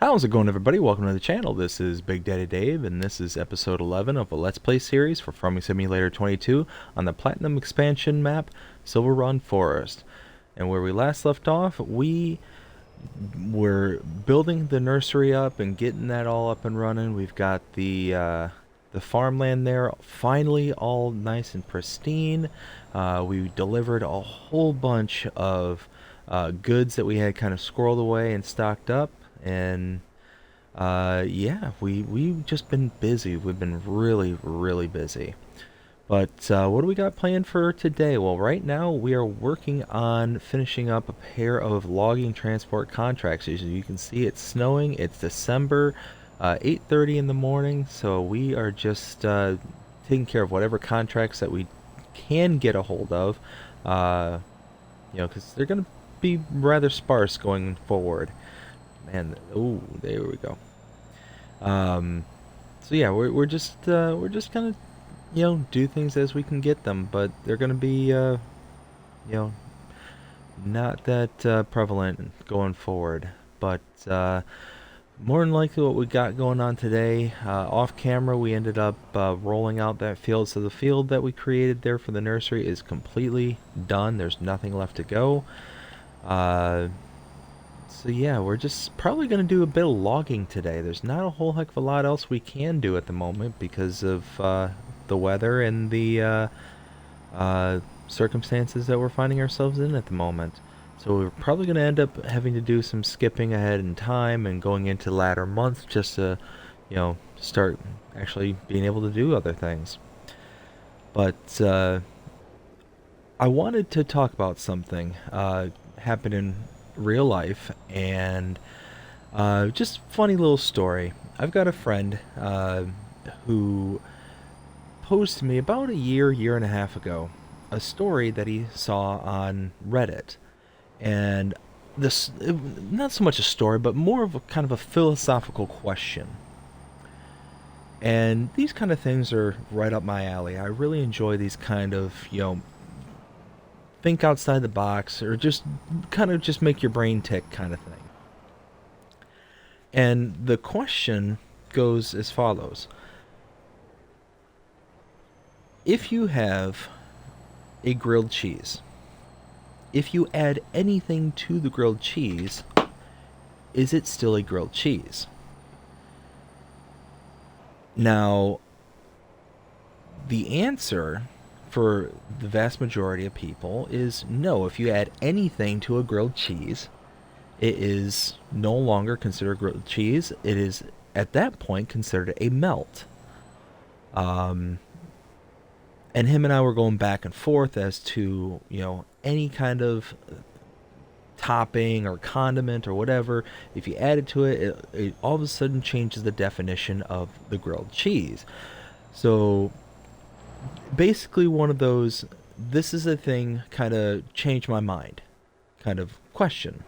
How's it going, everybody? Welcome to the channel. This is Big Daddy Dave, and this is episode 11 of a Let's Play series for Farming Simulator 22 on the Platinum expansion map, Silverrun Forest. And where we last left off, we were building the nursery up and getting that all up and running. We've got the farmland there finally all nice and pristine. We delivered a whole bunch of goods that we had kind of squirreled away and stocked up. And yeah, we've just been busy. We've been really busy. But what do we got planned for today? Well, right now we are working on finishing up a pair of logging transport contracts. As you can see, it's snowing. It's December, 8:30 in the morning. So we are just taking care of whatever contracts that we can get a hold of. Because they're gonna be rather sparse going forward. Man, oh, there we go. So yeah, we're just gonna do things as we can get them, but they're gonna be not that prevalent going forward. But more than likely, what we got going on today, off camera, we ended up rolling out that field. So the field that we created there for the nursery is completely done. There's nothing left to go. So yeah, we're just probably going to do a bit of logging today. There's not a whole heck of a lot else we can do at the moment because of the weather and the circumstances that we're finding ourselves in at the moment. So we're probably going to end up having to do some skipping ahead in time and going into latter months just to, start actually being able to do other things. But I wanted to talk about something happened in real life, and just funny little story. I've got a friend who posed to me about a year and a half ago a story that he saw on Reddit, and this not so much a story but more of a kind of a philosophical question. And these kind of things are right up my alley. I really enjoy these kind of think outside the box, or just kind of just make your brain tick kind of thing. And the question goes as follows. If you have a grilled cheese, if you add anything to the grilled cheese, is it still a grilled cheese? Now, the answer for the vast majority of people is no. If you add anything to a grilled cheese, it is no longer considered grilled cheese. It is at that point considered a melt. And him and I were going back and forth as to any kind of topping or condiment or whatever. If you add it to it, it all of a sudden changes the definition of the grilled cheese. So basically one of those, this is a thing, kind of change my mind kind of question.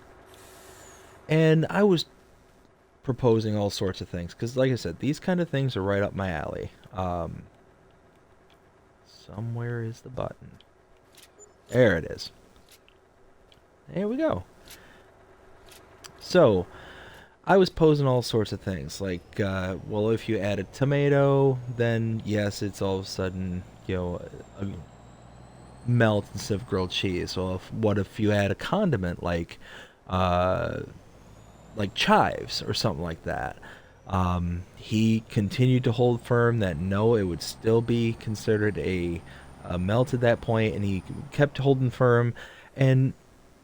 And I was proposing all sorts of things because, like I said, these kind of things are right up my alley. Somewhere is the button. There it is. There we go. So I was posing all sorts of things, like, well, if you add a tomato, then yes, it's all of a sudden, a melt instead of grilled cheese. Well, what if you add a condiment like chives or something like that? He continued to hold firm that no, it would still be considered a melt at that point, and he kept holding firm. And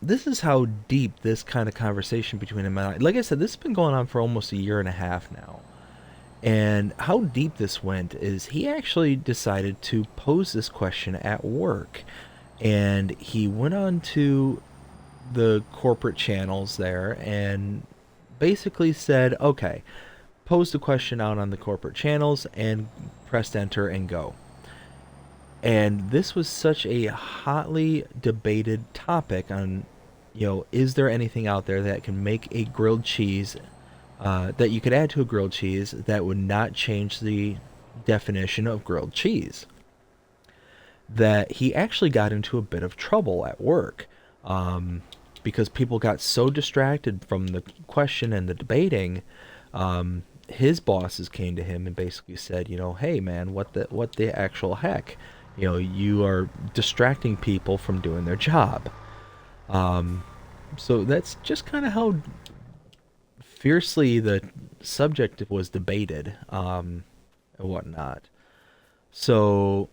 this is how deep this kind of conversation between him and I, like I said, this has been going on for almost a year and a half now. And how deep this went is he actually decided to pose this question at work. And he went on to the corporate channels there and basically said, okay, pose the question out on the corporate channels and pressed enter and go. And this was such a hotly debated topic on, is there anything out there that can make a grilled cheese, that you could add to a grilled cheese that would not change the definition of grilled cheese? That he actually got into a bit of trouble at work. because people got so distracted from the question and the debating, his bosses came to him and basically said, hey man, what the actual heck? You are distracting people from doing their job. Um, so that's just kind of how fiercely the subject was debated, and whatnot. So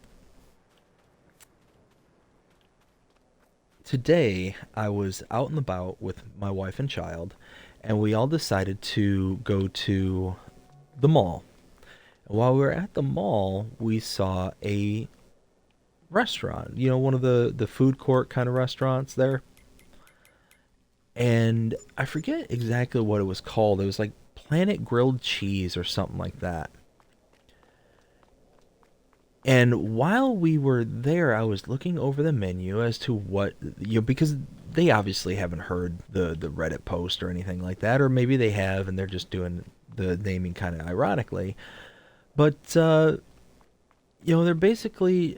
today I was out and about with my wife and child, and we all decided to go to the mall. And while we were at the mall, we saw a restaurant, one of the food court kind of restaurants there. And I forget exactly what it was called. It was like Planet Grilled Cheese or something like that. And while we were there, I was looking over the menu as to what, because they obviously haven't heard the Reddit post or anything like that, or maybe they have and they're just doing the naming kind of ironically. But, they're basically,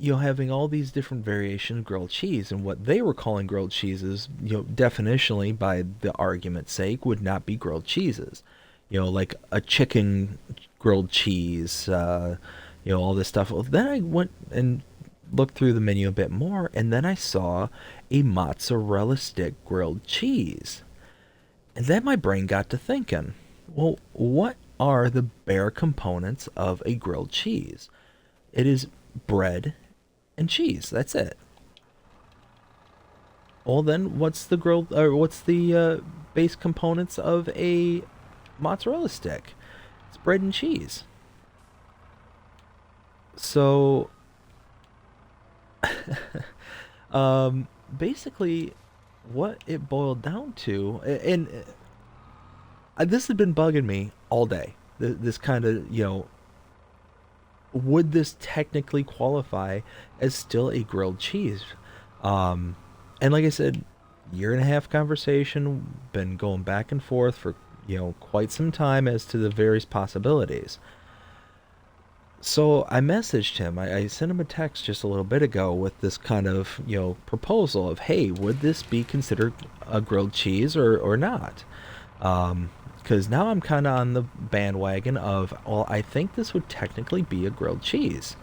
having all these different variations of grilled cheese, and what they were calling grilled cheeses, definitionally, by the argument's sake, would not be grilled cheeses. Like a chicken grilled cheese, all this stuff. Well, then I went and looked through the menu a bit more, and then I saw a mozzarella stick grilled cheese. And then my brain got to thinking, well, what are the bare components of a grilled cheese? It is bread and cheese. That's it. Well, then what's the base components of a mozzarella stick? It's bread and cheese. So, basically, what it boiled down to, and this has been bugging me all day. This kind of, would this technically qualify as still a grilled cheese? And like I said, year and a half conversation, been going back and forth for, quite some time as to the various possibilities. So I messaged him. I sent him a text just a little bit ago with this kind of, proposal of, hey, would this be considered a grilled cheese or not? Because now I'm kind of on the bandwagon of, well, I think this would technically be a grilled cheese.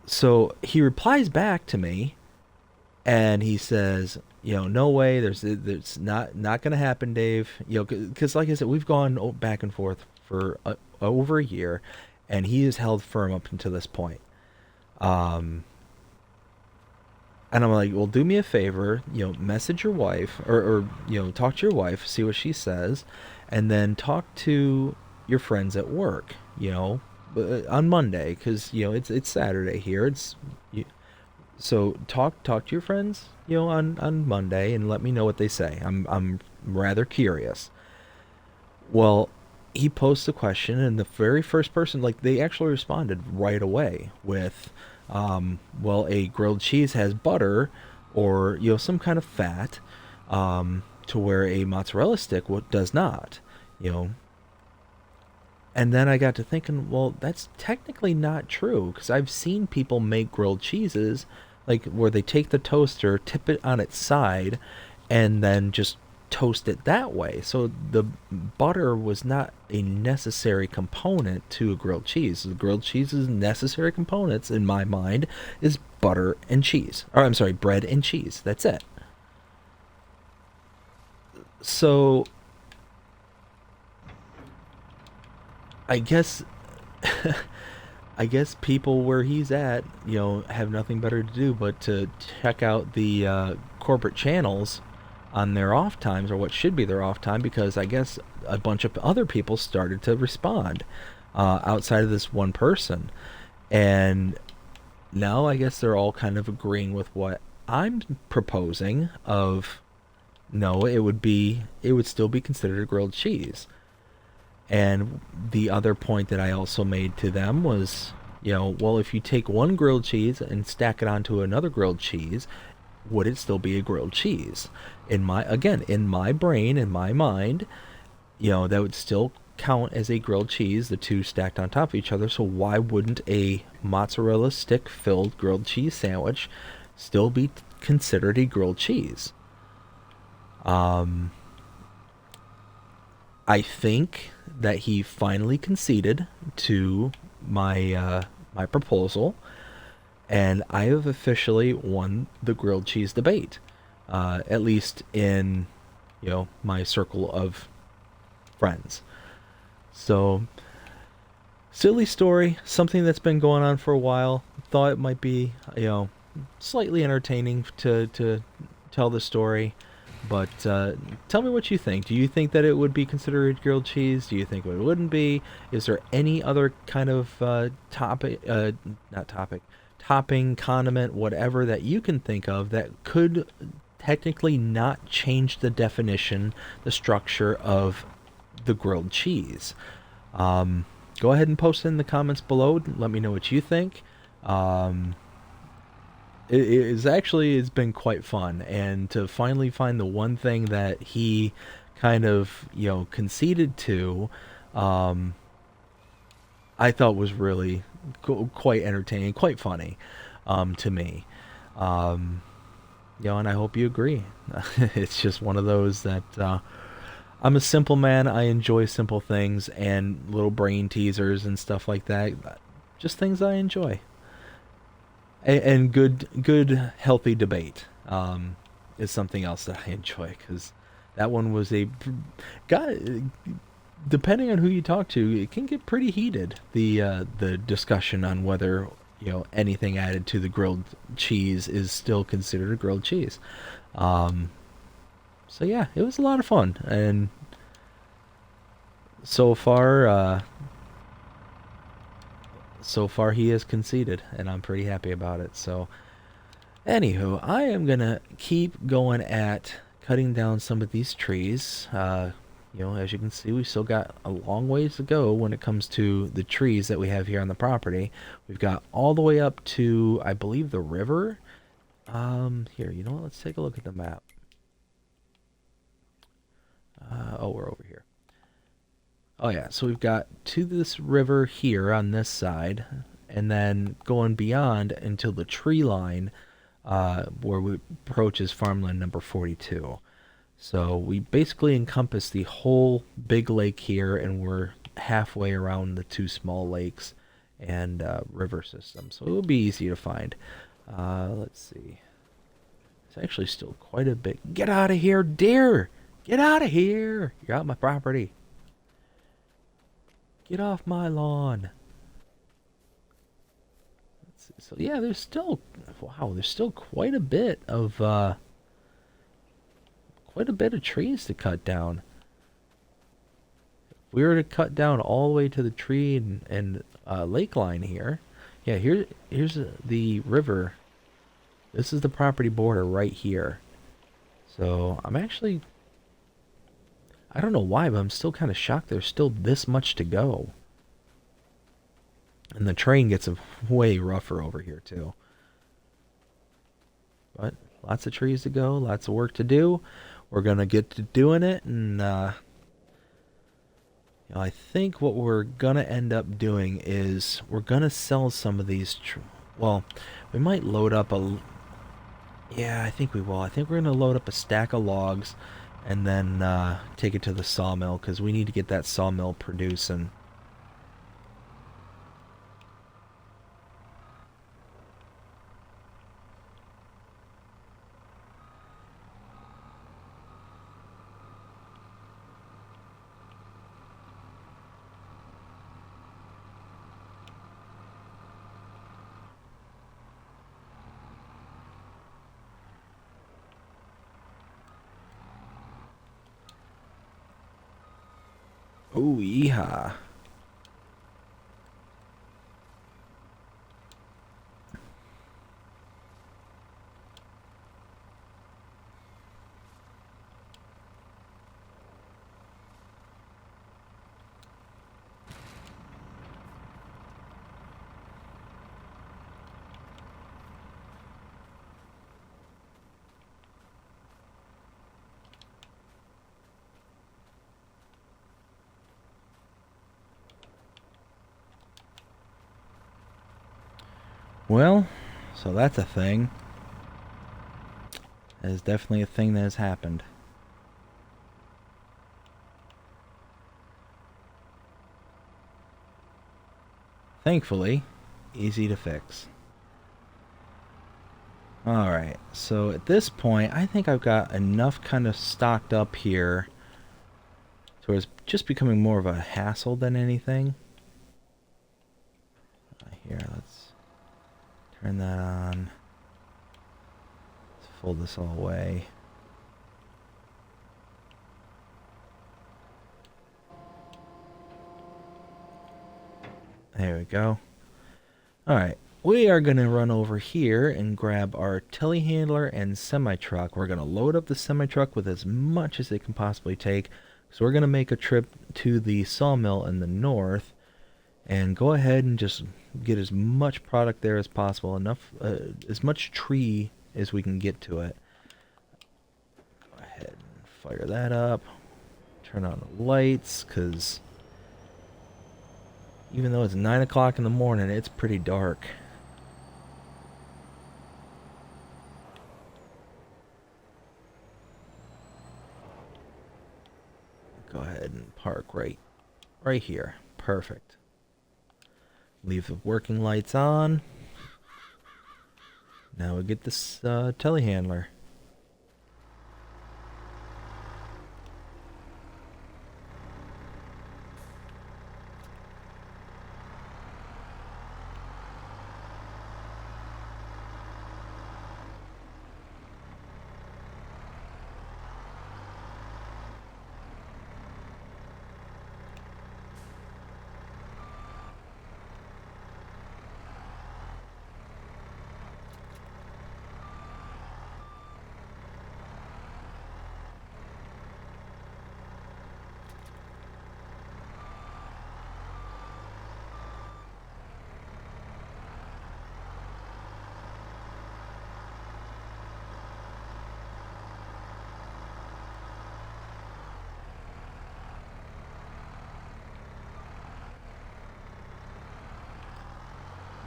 So he replies back to me, and he says, no way, there's not gonna happen, Dave. Because like I said, we've gone back and forth for over a year, and he has held firm up until this point. Um, and I'm like, well, do me a favor, message your wife, or talk to your wife, see what she says, and then talk to your friends at work, on Monday, because it's Saturday here. So talk to your friends, on Monday, and let me know what they say. I'm rather curious. Well, he posed the question, and the very first person, like, they actually responded right away with, well, a grilled cheese has butter or some kind of fat, to where a mozzarella stick does not. You know, and then I got to thinking, well, that's technically not true, because I've seen people make grilled cheeses, like where they take the toaster, tip it on its side, and then just toast it that way. So the butter was not a necessary component to a grilled cheese. The grilled cheese's necessary components, in my mind, is butter and cheese. Or, I'm sorry, bread and cheese. That's it. So I guess I guess people where he's at, have nothing better to do but to check out the corporate channels on their off times, or what should be their off time, because I guess a bunch of other people started to respond outside of this one person. And now I guess they're all kind of agreeing with what I'm proposing of, no, it would still be considered a grilled cheese. And the other point that I also made to them was, well, if you take one grilled cheese and stack it onto another grilled cheese, would it still be a grilled cheese? In my brain, in my mind, that would still count as a grilled cheese, the two stacked on top of each other, so why wouldn't a mozzarella stick filled grilled cheese sandwich still be considered a grilled cheese? I think that he finally conceded to my proposal, and I have officially won the grilled cheese debate, at least in my circle of friends. So, silly story, something that's been going on for a while. Thought it might be slightly entertaining to tell the story. But tell me what you think. Do you think that it would be considered grilled cheese? Do you think it wouldn't be? Is there any other kind of topping, condiment, whatever that you can think of that could technically not change the definition, the structure of the grilled cheese? Go ahead and post it in the comments below. Let me know what you think. It's been quite fun, and to finally find the one thing that he kind of conceded to, I thought was really quite entertaining, quite funny to me. And I hope you agree. It's just one of those that I'm a simple man. I enjoy simple things and little brain teasers and stuff like that. Just things I enjoy. And good, healthy debate is something else that I enjoy, because that one was depending on who you talk to, it can get pretty heated. The discussion on whether anything added to the grilled cheese is still considered a grilled cheese. So yeah, it was a lot of fun, and so far he has conceded, and I'm pretty happy about it. So anywho, I am gonna keep going at cutting down some of these trees. As you can see, we still got a long ways to go when it comes to the trees that we have here on the property. We've got all the way up to, I believe, the river. Here, you know what? Let's take a look at the map. Oh, we're over here. Oh yeah, so we've got to this river here on this side, and then going beyond until the tree line, where we approaches farmland number 42. So we basically encompass the whole big lake here, and we're halfway around the two small lakes and river system. So it will be easy to find. Let's see. It's actually still quite a bit. Get out of here, deer! Get out of here! You're out my property. Get off my lawn. Let's see. So yeah, there's still quite a bit of trees to cut down. If we were to cut down all the way to the tree and lake line here, yeah, here's the river. This is the property border right here. So I don't know why, but I'm still kind of shocked there's still this much to go. And the terrain gets way rougher over here too. But lots of trees to go, lots of work to do. We're going to get to doing it, and I think what we're going to end up doing is we're going to sell some of these well, we might load up yeah, I think we will. I think we're going to load up a stack of logs and then take it to the sawmill, because we need to get that sawmill producing. Oh, yeehaw. Well, so that's a thing. That is definitely a thing that has happened. Thankfully, easy to fix. Alright, so at this point, I think I've got enough kind of stocked up here so it's just becoming more of a hassle than anything. Here, let's turn that on. Let's fold this all away. There we go. Alright, we are going to run over here and grab our telehandler and semi-truck. We're going to load up the semi-truck with as much as it can possibly take. So we're going to make a trip to the sawmill in the north and go ahead and just get as much product there as possible, as much tree as we can get to it. Go ahead and fire that up. Turn on the lights, because even though it's 9 o'clock in the morning, it's pretty dark. Go ahead and park right here. Perfect. Leave the working lights on. Now we get this telehandler.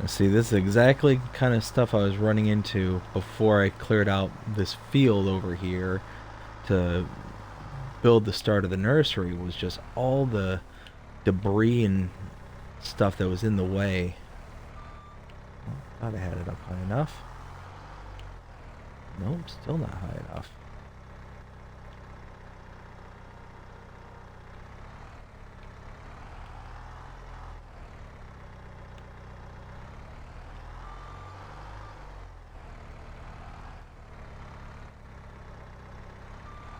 See, this is exactly the kind of stuff I was running into before I cleared out this field over here to build the start of the nursery. Was just all the debris and stuff that was in the way. Thought I had it up high enough. Nope, still not high enough.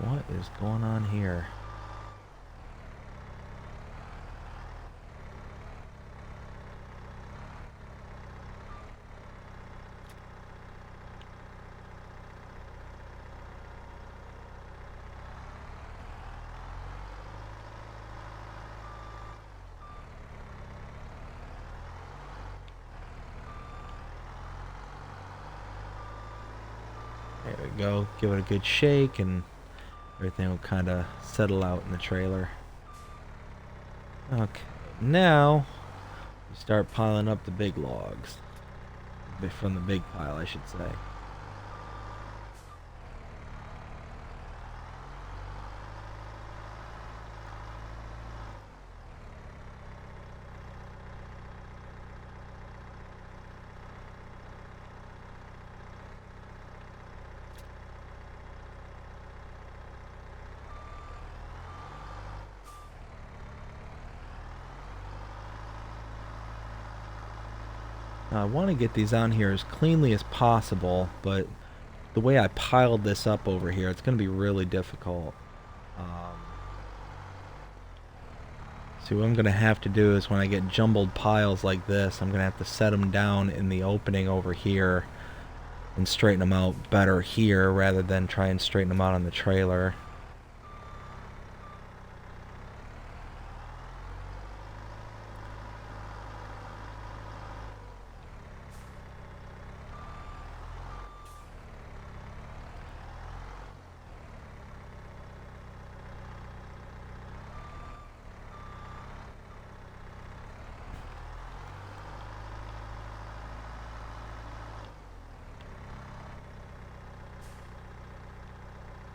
What is going on here? There we go. Give it a good shake and everything will kind of settle out in the trailer. Okay, now we start piling up the big logs. From the big pile, I should say. Now I want to get these on here as cleanly as possible, but the way I piled this up over here, it's going to be really difficult. See, what I'm going to have to do is when I get jumbled piles like this, I'm going to have to set them down in the opening over here and straighten them out better here rather than try and straighten them out on the trailer.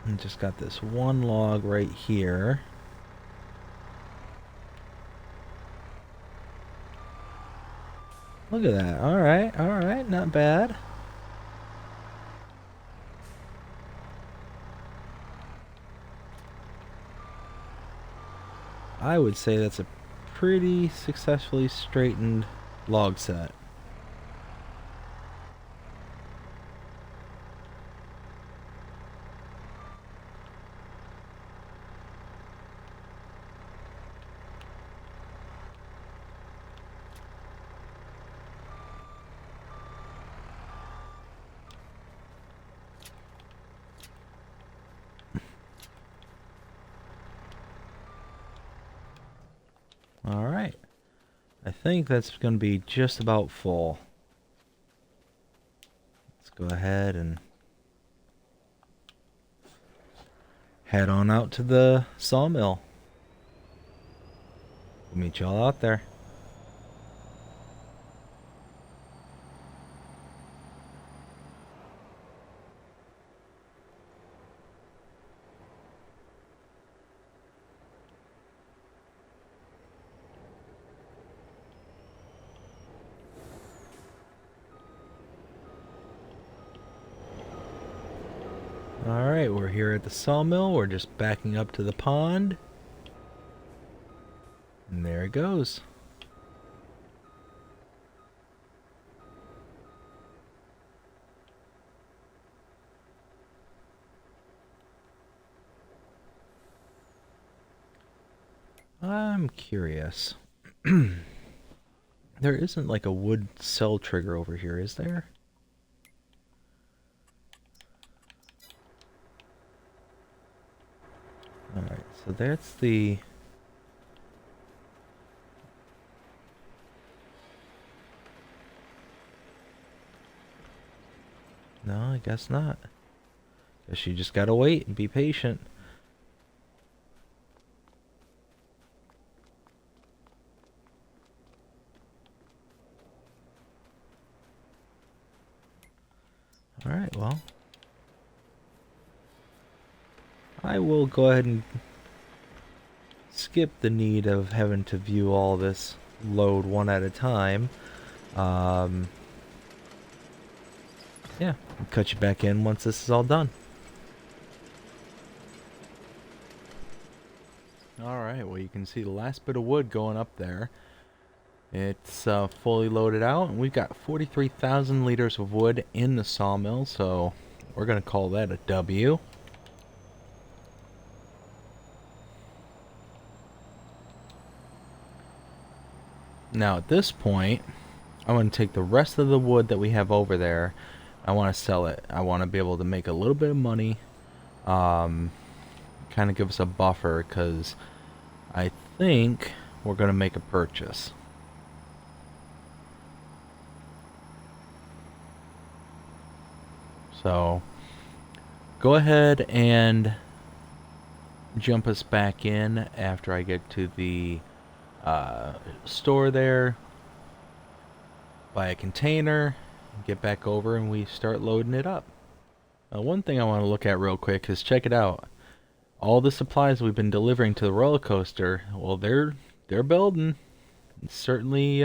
And just got this one log right here. Look at that. Alright, not bad. I would say that's a pretty successfully straightened log set. Alright. I think that's going to be just about full. Let's go ahead and head on out to the sawmill. We'll meet y'all out there. Alright, we're here at the sawmill. We're just backing up to the pond. And there it goes. I'm curious. There isn't like a wood cell trigger over here, is there? Alright, so that's the... No, I guess not. Guess you just gotta wait and be patient. Alright, well. I will go ahead and skip the need of having to view all this load one at a time. Yeah, I'll cut you back in once this is all done. Alright, well you can see the last bit of wood going up there. It's fully loaded out, and we've got 43,000 liters of wood in the sawmill, so we're going to call that a W. Now at this point, I want to take the rest of the wood that we have over there. I want to sell it. I want to be able to make a little bit of money. Kind of give us a buffer, because I think we're going to make a purchase. So go ahead and jump us back in after I get to the store there, buy a container, get back over, and we start loading it up. One thing I want to look at real quick is, check it out. All the supplies we've been delivering to the roller coaster, well, they're building. It's certainly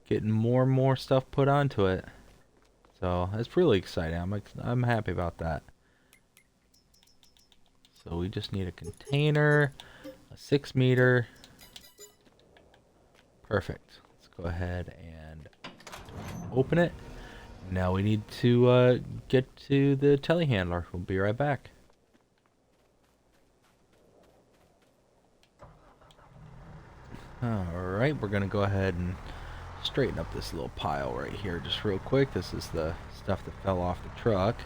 getting more and more stuff put onto it. So that's really exciting. I'm happy about that. So we just need a container, a 6 meter. Perfect. Let's go ahead and open it. Now we need to get to the telehandler. We'll be right back. Alright, we're going to go ahead and straighten up this little pile right here just real quick. This is the stuff that fell off the truck.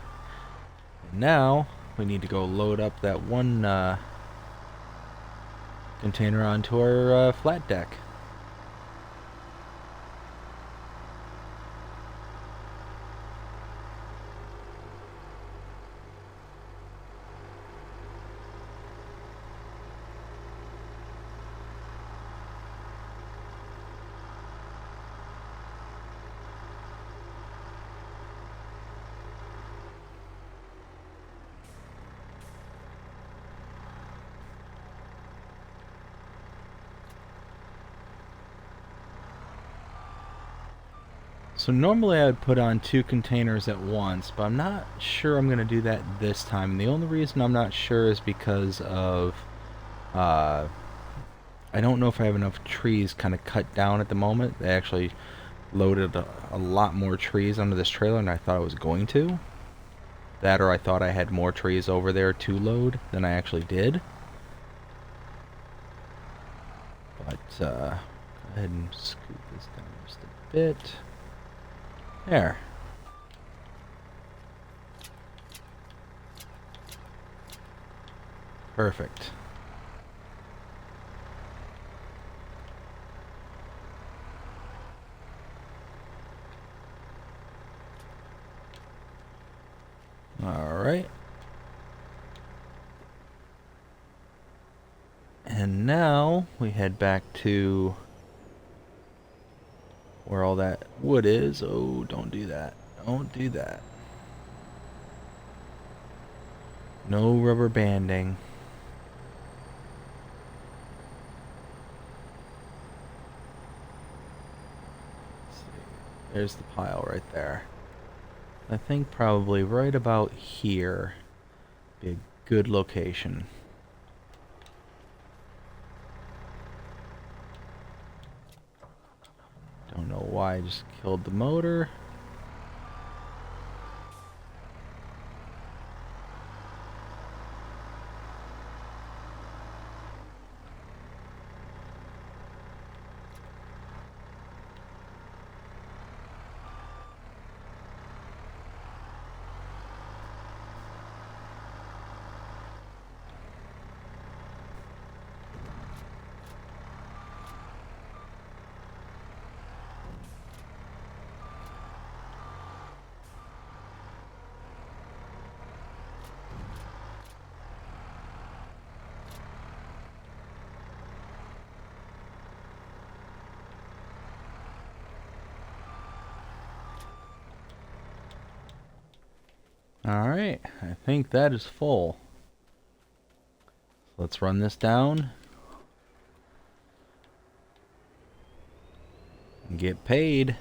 And now we need to go load up that one container onto our flat deck. So normally I would put on 2 containers at once, but I'm not sure I'm going to do that this time. And the only reason I'm not sure is because of I don't know if I have enough trees kind of cut down at the moment. They actually loaded a lot more trees onto this trailer than I thought I was going to. That, or I thought I had more trees over there to load than I actually did. But go ahead and scoot this down just a bit. There. Perfect. Alright. And now we head back to where all that wood is. Oh, don't do that. Don't do that. No rubber banding. Let's see. There's the pile right there. I think probably right about here be a good location. Don't know why I just killed the motor. Alright, I think that is full. Let's run this down and get paid.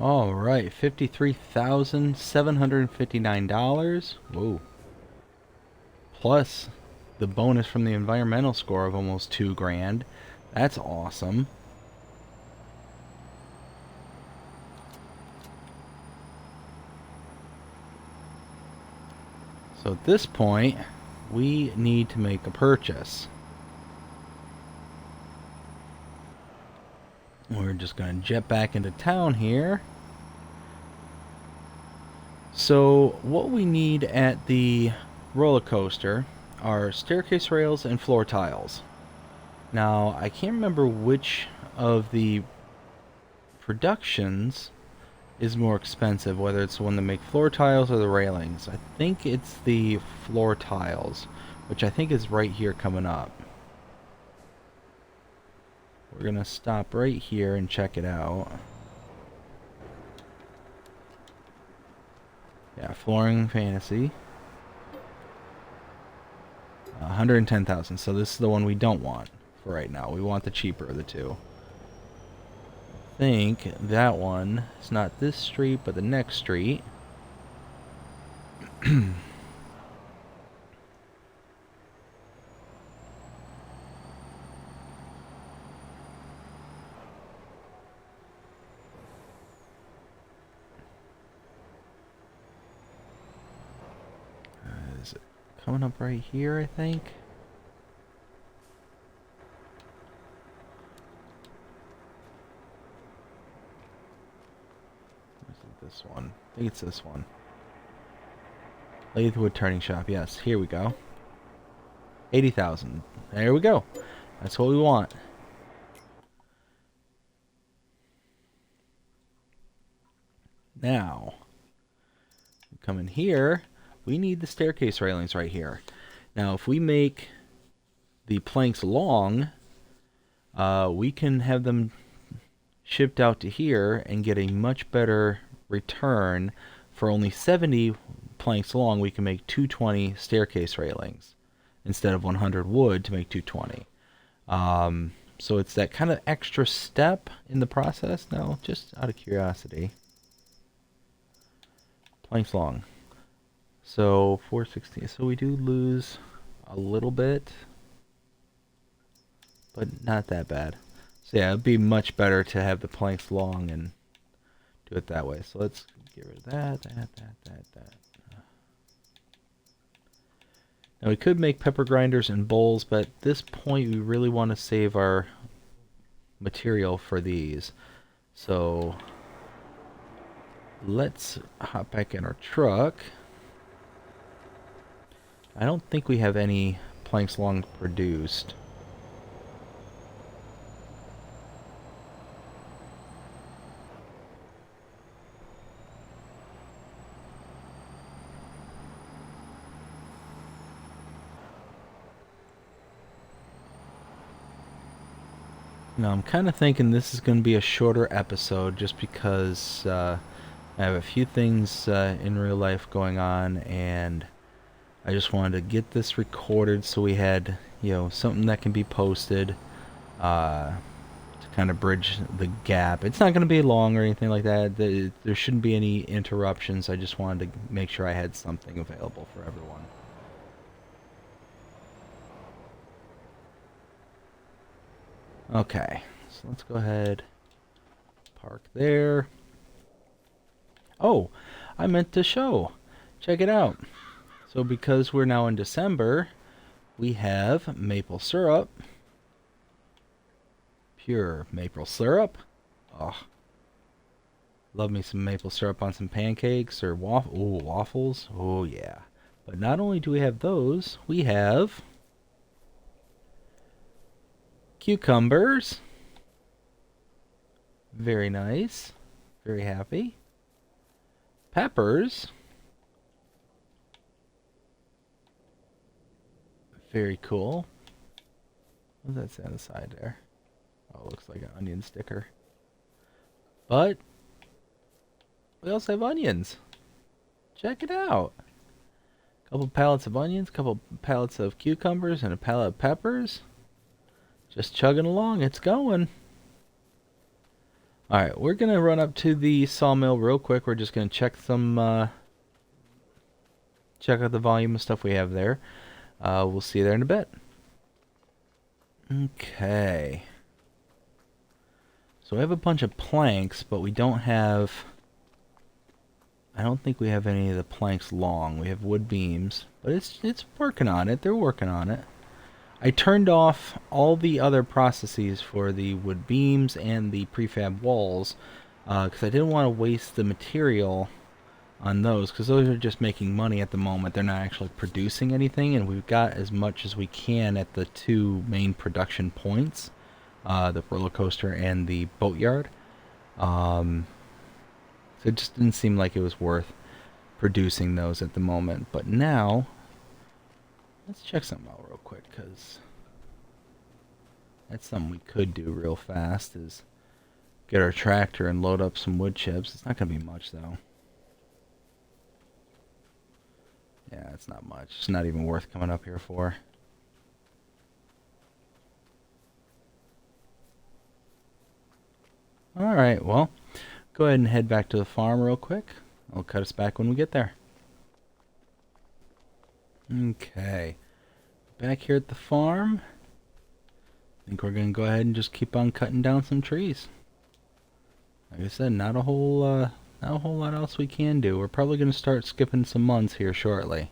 All right, $53,759. Whoa. Plus the bonus from the environmental score of almost $2,000. That's awesome. So at this point, we need to make a purchase. We're just going to jet back into town here. So what we need at the roller coaster are staircase rails and floor tiles. Now, I can't remember which of the productions is more expensive, whether it's the one that make floor tiles or the railings. I think it's the floor tiles, which I think is right here coming up. We're gonna stop right here and check it out. Yeah, flooring fantasy. 110,000. So this is the one we don't want for right now. We want the cheaper of the two. I think that one is not this street, but the next street. Is it coming up right here, I think? Or is it this one? I think it's this one. Lathwood Turning Shop. Yes, here we go. 80,000. There we go. That's what we want. Now, come in here. We need the staircase railings right here. Now, if we make the planks long, we can have them shipped out to here and get a much better return. For only 70 planks long, we can make 220 staircase railings instead of 100 wood to make 220. So it's that kind of extra step in the process. Now, just out of curiosity, planks long. So 416. So we do lose a little bit, but not that bad. So yeah, it'd be much better to have the planks long and do it that way. So let's get rid of that. Now we could make pepper grinders and bowls, but at this point we really want to save our material for these. So let's hop back in our truck. I don't think we have any planks long produced. Now I'm kind of thinking this is going to be a shorter episode just because I have a few things in real life going on, and I just wanted to get this recorded so we had, you know, something that can be posted to kind of bridge the gap. It's not going to be long or anything like that. There shouldn't be any interruptions. I just wanted to make sure I had something available for everyone. Okay, so let's go ahead, park there. Oh, I meant to show. Check it out. So because we're now in December, we have maple syrup. Pure maple syrup. Oh, love me some maple syrup on some pancakes or waffles. Oh yeah. But not only do we have those, we have cucumbers. Very nice. Very happy. Peppers. Very cool. What does that say on the side there? Oh, it looks like an onion sticker. But we also have onions. Check it out. A couple pallets of onions, a couple pallets of cucumbers, and a pallet of peppers. Just chugging along. It's going. Alright, we're going to run up to the sawmill real quick. We're just going to check some, check out the volume of stuff we have there. We'll see you there in a bit. Okay. So we have a bunch of planks, but we don't have... I don't think we have any of the planks long. We have wood beams, but it's working on it. They're working on it. I turned off all the other processes for the wood beams and the prefab walls because I didn't want to waste the material on those, because those are just making money at the moment. They're not actually producing anything, and we've got as much as we can at the two main production points, the roller coaster and the boatyard. So it just didn't seem like it was worth producing those at the moment. But now, let's check something out real quick, because that's something we could do real fast, is get our tractor and load up some wood chips. It's not going to be much, though. Yeah, it's not much. It's not even worth coming up here for. Alright, well, go ahead and head back to the farm real quick. I'll cut us back when we get there. Okay. Back here at the farm. I think we're going to go ahead and just keep on cutting down some trees. Like I said, not a whole lot else we can do. We're probably going to start skipping some months here shortly.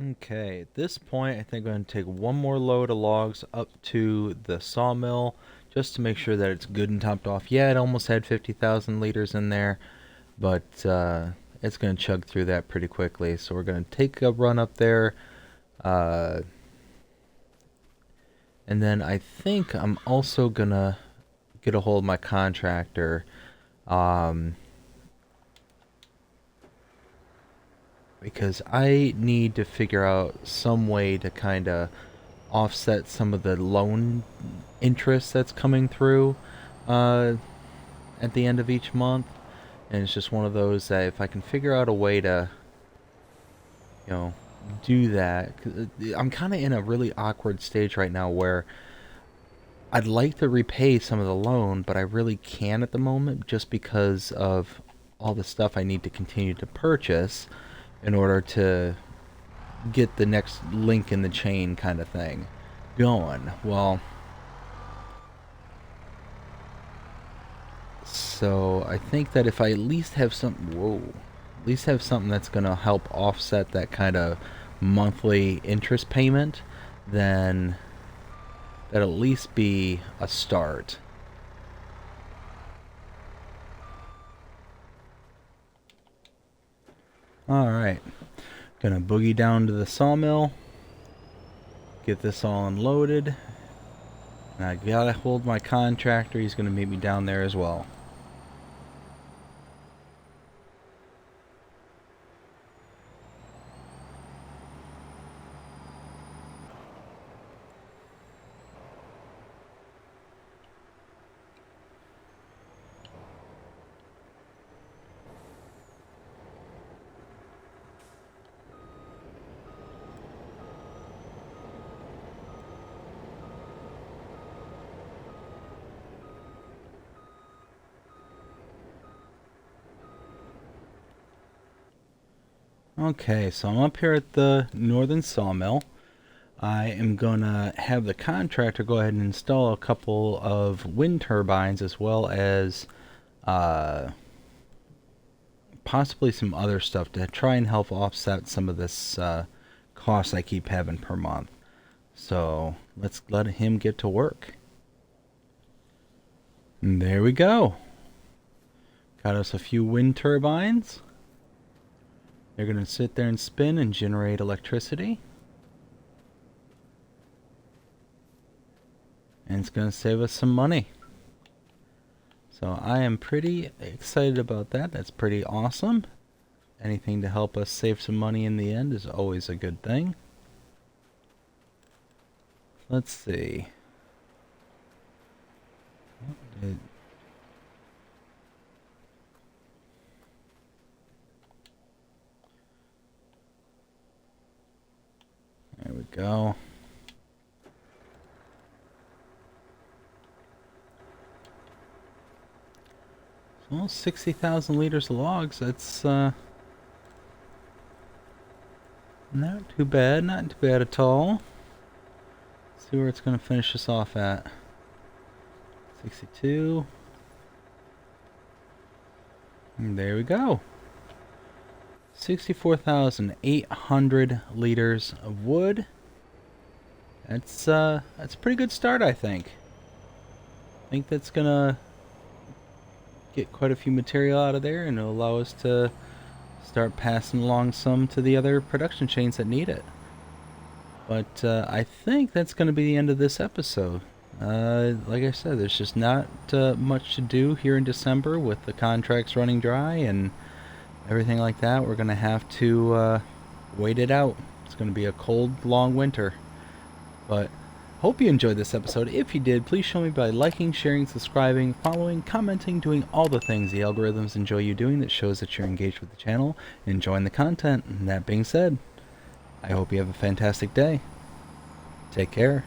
Okay, at this point, I think I'm going to take one more load of logs up to the sawmill just to make sure that it's good and topped off. Yeah, it almost had 50,000 liters in there, but it's going to chug through that pretty quickly. So we're going to take a run up there, and then I think I'm also going to get a hold of my contractor. Because I need to figure out some way to kind of offset some of the loan interest that's coming through at the end of each month. And it's just one of those that if I can figure out a way to, you know, do that, 'cause I'm kind of in a really awkward stage right now where I'd like to repay some of the loan, but I really can't at the moment just because of all the stuff I need to continue to purchase in order to get the next link in the chain kind of thing going. Well, so I think that if I at least have something, at least have something that's going to help offset that kind of monthly interest payment, then that'll at least be a start. Alright, gonna boogie down to the sawmill, get this all unloaded, and I gotta hold my contractor. He's gonna meet me down there as well. Okay, so I'm up here at the northern sawmill. I am gonna have the contractor go ahead and install a couple of wind turbines as well as possibly some other stuff to try and help offset some of this cost I keep having per month. So let's let him get to work. And there we go. Got us a few wind turbines. They're going to sit there and spin and generate electricity. And it's going to save us some money. So I am pretty excited about that. That's pretty awesome. Anything to help us save some money in the end is always a good thing. Let's see. There we go. Almost 60,000 liters of logs. That's not too bad. Not too bad at all. Let's see where it's going to finish us off at. 62. And there we go. 64,800 liters of wood. That's a pretty good start, I think. I think that's gonna get quite a few material out of there, and it'll allow us to start passing along some to the other production chains that need it. But I think that's going to be the end of this episode. Like I said, there's just not much to do here in December with the contracts running dry and everything like that. We're going to have to wait it out. It's going to be a cold, long winter. But hope you enjoyed this episode. If you did, please show me by liking, sharing, subscribing, following, commenting, doing all the things the algorithms enjoy you doing that shows that you're engaged with the channel, enjoying the content. And that being said, I hope you have a fantastic day. Take care.